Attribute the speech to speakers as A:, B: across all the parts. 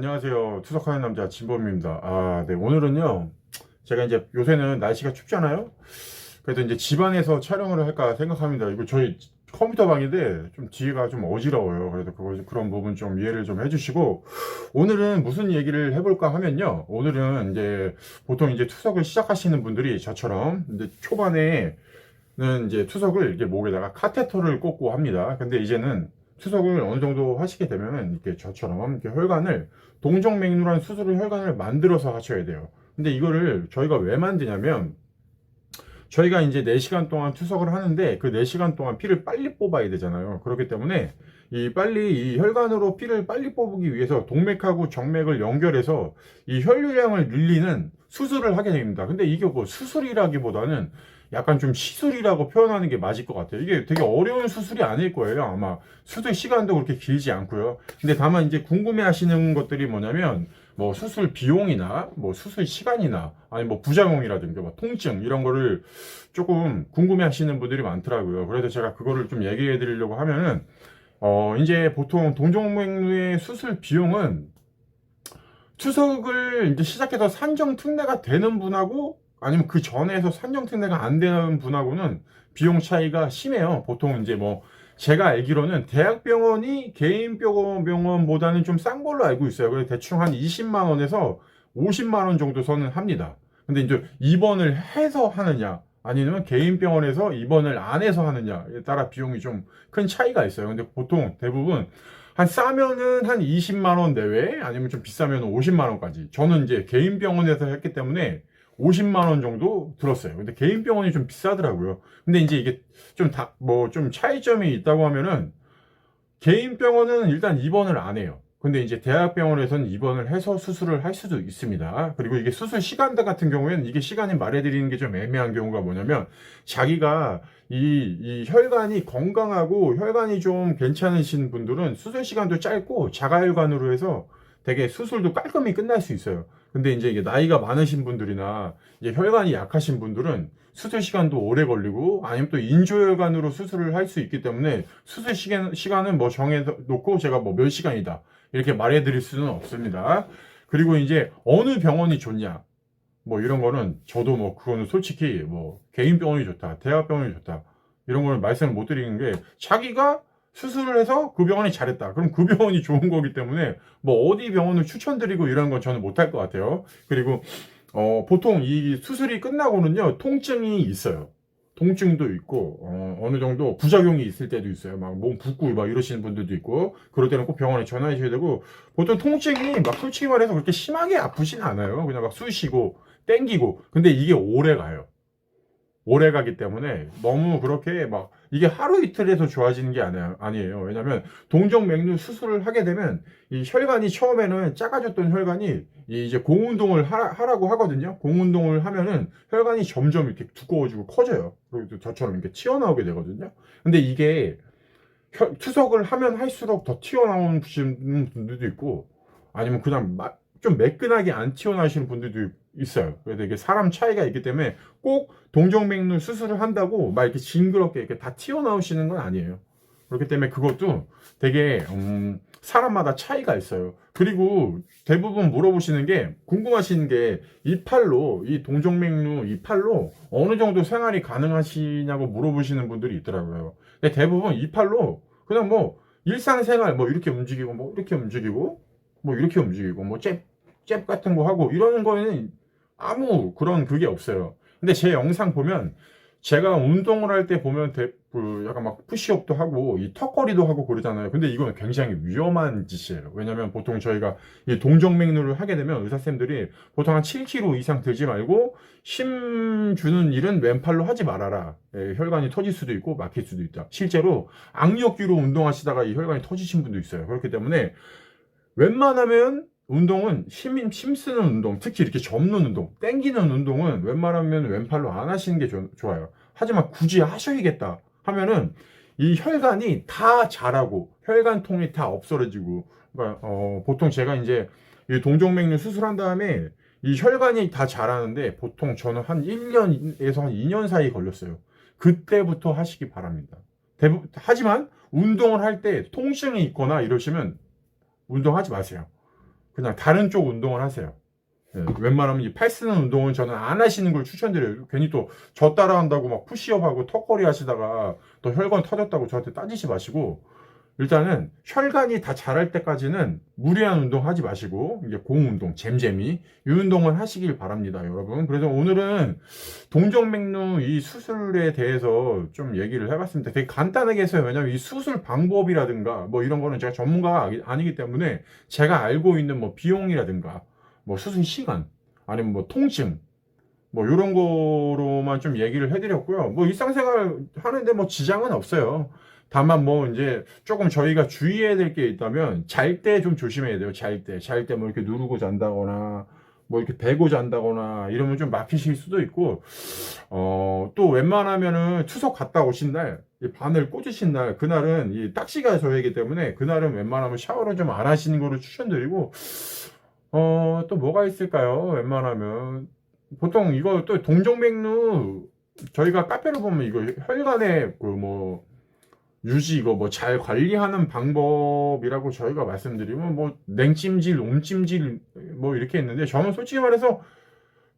A: 안녕하세요. 투석하는 남자 진범입니다. 네. 오늘은요, 제가 이제 요새는 날씨가 춥잖아요. 그래서 이제 집안에서 촬영을 할까 생각합니다. 이거 저희 컴퓨터 방인데 좀 뒤가 좀 어지러워요. 그래서 그런 부분 좀 이해를 좀 해주시고, 오늘은 무슨 얘기를 해볼까 하면요. 오늘은 이제 보통 이제 투석을 시작하시는 분들이 저처럼 이제 초반에는 이제 투석을 이렇게 목에다가 카테터를 꽂고 합니다. 근데 이제는 투석을 어느 정도 하시게 되면은 이렇게 저처럼 이렇게 혈관을 동정맥류란 수술을 혈관을 만들어서 하셔야 돼요. 근데 이거를 저희가 왜 만드냐면 저희가 이제 4시간 동안 투석을 하는데 그 4시간 동안 피를 빨리 뽑아야 되잖아요. 그렇기 때문에 빨리 이 혈관으로 피를 빨리 뽑기 위해서 동맥하고 정맥을 연결해서 이 혈류량을 늘리는 수술을 하게 됩니다. 근데 이게 뭐 수술이라기보다는 약간 좀 시술이라고 표현하는 게 맞을 것 같아요. 이게 되게 어려운 수술이 아닐 거예요. 아마 수술 시간도 그렇게 길지 않고요. 근데 다만 이제 궁금해 하시는 것들이 뭐냐면 뭐 수술 비용이나 뭐 수술 시간이나 아니 뭐 부작용이라든가 뭐 통증 이런 거를 조금 궁금해 하시는 분들이 많더라고요. 그래서 제가 그거를 좀 얘기해 드리려고 하면은 이제 보통 동정맥류의 수술 비용은 투석을 이제 시작해서 산정특례가 되는 분하고 아니면 그 전에서 산정특례가 안 되는 분하고는 비용 차이가 심해요. 보통 이제 뭐 제가 알기로는 대학병원이 개인병원보다는 좀 싼 걸로 알고 있어요. 그래서 대충 한 20만 원에서 50만 원 정도 선은 합니다. 근데 이제 입원을 해서 하느냐 아니면 개인병원에서 입원을 안 해서 하느냐에 따라 비용이 좀 큰 차이가 있어요. 근데 보통 대부분 한 싸면은 한 20만 원 내외 아니면 좀 비싸면 50만 원까지. 저는 이제 개인 병원에서 했기 때문에 50만 원 정도 들었어요. 근데 개인 병원이 좀 비싸더라고요. 근데 이제 이게 좀 좀 차이점이 있다고 하면은 개인 병원은 일단 입원을 안 해요. 근데 이제 대학병원에서는 입원을 해서 수술을 할 수도 있습니다. 그리고 이게 수술 시간대 같은 경우에는 이게 시간이 말해드리는 게 좀 애매한 경우가 뭐냐면 자기가 이 혈관이 건강하고 혈관이 좀 괜찮으신 분들은 수술 시간도 짧고 자가혈관으로 해서 되게 수술도 깔끔히 끝날 수 있어요. 근데 이제 이게 나이가 많으신 분들이나 이제 혈관이 약하신 분들은 수술 시간도 오래 걸리고 아니면 또 인조혈관으로 수술을 할 수 있기 때문에 수술 시간은 뭐 정해 놓고 제가 뭐 몇 시간이다 이렇게 말해 드릴 수는 없습니다. 그리고 이제 어느 병원이 좋냐 뭐 이런 거는 저도 뭐 그거는 솔직히 뭐 개인 병원이 좋다 대학병원이 좋다 이런 거는 말씀을 못 드리는 게 자기가 수술을 해서 그 병원이 잘했다 그럼 그 병원이 좋은 거기 때문에 뭐 어디 병원을 추천드리고 이런 건 저는 못할 것 같아요. 그리고 보통 이 수술이 끝나고는요, 통증이 있어요. 통증도 있고, 어느 정도 부작용이 있을 때도 있어요. 막 몸 붓고 막 이러시는 분들도 있고, 그럴 때는 꼭 병원에 전화하셔야 되고, 보통 통증이 막 솔직히 말해서 그렇게 심하게 아프진 않아요. 그냥 막 쑤시고, 땡기고. 근데 이게 오래 가요. 오래 가기 때문에 너무 그렇게 막 이게 하루 이틀에서 좋아지는 게 아니에요. 왜냐면 동정맥류 수술을 하게 되면 이 혈관이 처음에는 작아졌던 혈관이 이제 공운동을 하라고 하거든요. 공운동을 하면은 혈관이 점점 이렇게 두꺼워지고 커져요. 그리고 저처럼 이렇게 튀어나오게 되거든요. 근데 이게 투석을 하면 할수록 더 튀어나오는 분들도 있고 아니면 그냥 좀 매끈하게 안 튀어나오시는 분들도 있어요. 그래서 이게 사람 차이가 있기 때문에 꼭 동정맥류 수술을 한다고 막 이렇게 징그럽게 이렇게 다 튀어나오시는 건 아니에요. 그렇기 때문에 그것도 되게 사람마다 차이가 있어요. 그리고 대부분 물어보시는 게 궁금하신 게 이 팔로 이 동정맥류 이 팔로 어느 정도 생활이 가능하시냐고 물어보시는 분들이 있더라고요. 근데 대부분 이 팔로 그냥 뭐 일상생활 뭐 이렇게 움직이고 뭐 이렇게 움직이고 뭐 이렇게 움직이고 뭐 잽 같은 거 하고 이러는 거에는 아무 그런 그게 없어요. 근데 제 영상 보면 제가 운동을 할 때 보면 약간 막 푸시업도 하고 이 턱걸이도 하고 그러잖아요. 근데 이건 굉장히 위험한 짓이에요. 왜냐면 보통 저희가 이 동정맥류를 하게 되면 의사쌤들이 보통 한 7kg 이상 들지 말고 힘 주는 일은 왼팔로 하지 말아라. 혈관이 터질 수도 있고 막힐 수도 있다. 실제로 악력기로 운동하시다가 이 혈관이 터지신 분도 있어요. 그렇기 때문에 웬만하면 운동은 힘 쓰는 운동, 특히 이렇게 접는 운동, 땡기는 운동은 웬만하면 왼팔로 안 하시는 게 좋아요. 하지만 굳이 하셔야겠다 하면은 이 혈관이 다 자라고 혈관통이 다 없어지고 그러니까 보통 제가 이제 이 동정맥류 수술한 다음에 이 혈관이 다 자라는데 보통 저는 한 1년에서 한 2년 사이 걸렸어요. 그때부터 하시기 바랍니다. 하지만 운동을 할 때 통증이 있거나 이러시면 운동하지 마세요. 그냥 다른 쪽 운동을 하세요. 예, 웬만하면 이 팔 쓰는 운동은 저는 안 하시는 걸 추천드려요. 괜히 또 저 따라한다고 막 푸시업하고 턱걸이 하시다가 또 혈관 터졌다고 저한테 따지지 마시고, 일단은 혈관이 다 자랄 때까지는 무리한 운동 하지 마시고 이게 공 운동, 잼잼이 이 운동을 하시길 바랍니다, 여러분. 그래서 오늘은 동정맥류 이 수술에 대해서 좀 얘기를 해봤습니다. 되게 간단하게 했어요. 왜냐면 이 수술 방법이라든가 뭐 이런 거는 제가 전문가가 아니기 때문에 제가 알고 있는 뭐 비용이라든가 뭐 수술 시간 아니면 뭐 통증 뭐 이런 거로만 좀 얘기를 해드렸고요. 뭐 일상생활 하는데 뭐 지장은 없어요. 다만 뭐 이제 조금 저희가 주의해야 될 게 있다면 잘 때 좀 조심해야 돼요. 잘 때 뭐 이렇게 누르고 잔다거나 뭐 이렇게 베고 잔다거나 이러면 좀 막히실 수도 있고, 또 웬만하면은 추석 갔다 오신 날, 이 바늘 꽂으신 날, 그날은 이 딱지가 저이기 때문에 그날은 웬만하면 샤워를 좀 안 하시는 거를 추천드리고, 또 뭐가 있을까요? 웬만하면 보통 이거 또 동정맥류 저희가 카페로 보면 이거 혈관의 그 뭐 유지 이거 뭐 잘 관리하는 방법이라고 저희가 말씀드리면 뭐 냉찜질, 온찜질 뭐 이렇게 있는데, 저는 솔직히 말해서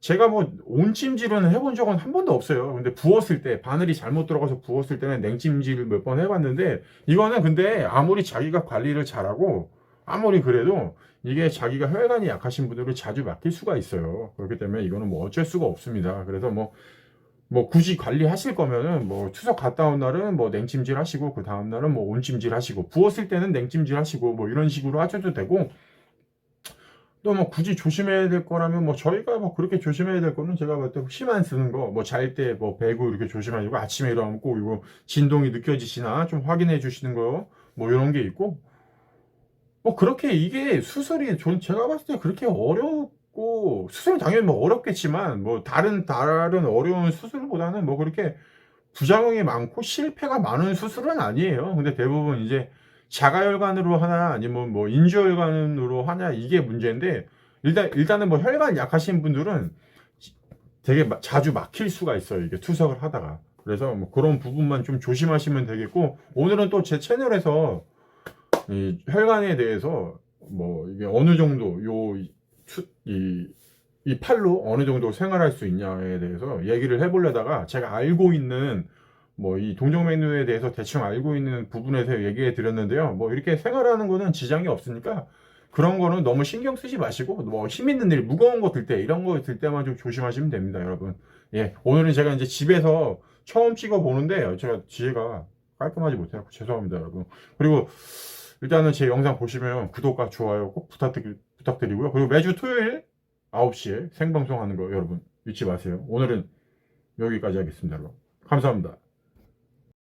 A: 제가 뭐 온찜질은 해본 적은 한 번도 없어요. 근데 부었을 때 바늘이 잘못 들어가서 부었을 때는 냉찜질을 몇 번 해봤는데, 이거는 근데 아무리 자기가 관리를 잘하고 아무리 그래도 이게 자기가 혈관이 약하신 분들은 자주 막힐 수가 있어요. 그렇기 때문에 이거는 뭐 어쩔 수가 없습니다. 그래서 뭐 굳이 관리하실 거면은 뭐 추석 갔다 온 날은 뭐 냉찜질 하시고 그 다음 날은 뭐 온찜질 하시고 부었을 때는 냉찜질 하시고 뭐 이런 식으로 하셔도 되고, 또 뭐 굳이 조심해야 될 거라면 뭐 저희가 뭐 그렇게 조심해야 될 거는 제가 볼때 침 안 쓰는 거, 뭐 잘 때 뭐 배구 이렇게 조심하시고 아침에 일어나면 꼭 이거 진동이 느껴지시나 좀 확인해 주시는 거 뭐 이런 게 있고, 뭐 그렇게 이게 수술이 제가 봤을 때 그렇게 어렵고, 수술은 당연히 뭐 어렵겠지만 뭐 다른 어려운 수술보다는 뭐 그렇게 부작용이 많고 실패가 많은 수술은 아니에요. 근데 대부분 이제 자가혈관으로 하나 아니면 뭐 인조혈관으로 하냐 이게 문제인데, 일단은 뭐 혈관 약하신 분들은 되게 자주 막힐 수가 있어요. 이게 투석을 하다가. 그래서 뭐 그런 부분만 좀 조심하시면 되겠고, 오늘은 또 제 채널에서 이 혈관에 대해서 뭐 이게 어느 정도 이 팔로 어느 정도 생활할 수 있냐에 대해서 얘기를 해보려다가 제가 알고 있는 뭐 이 동정맥류에 대해서 대충 알고 있는 부분에서 얘기해 드렸는데요. 뭐 이렇게 생활하는 거는 지장이 없으니까 그런 거는 너무 신경 쓰지 마시고, 뭐 힘 있는 일, 무거운 거 들 때, 이런 거 들 때만 좀 조심하시면 됩니다, 여러분. 예, 오늘은 제가 이제 집에서 처음 찍어 보는데 제가 뒤에가 깔끔하지 못해요. 죄송합니다, 여러분. 그리고 일단은 제 영상 보시면 구독과 좋아요 꼭 부탁드리고요. 그리고 매주 토요일 9시에 생방송 하는 거 여러분 잊지 마세요. 오늘은 여기까지 하겠습니다, 여러분. 감사합니다.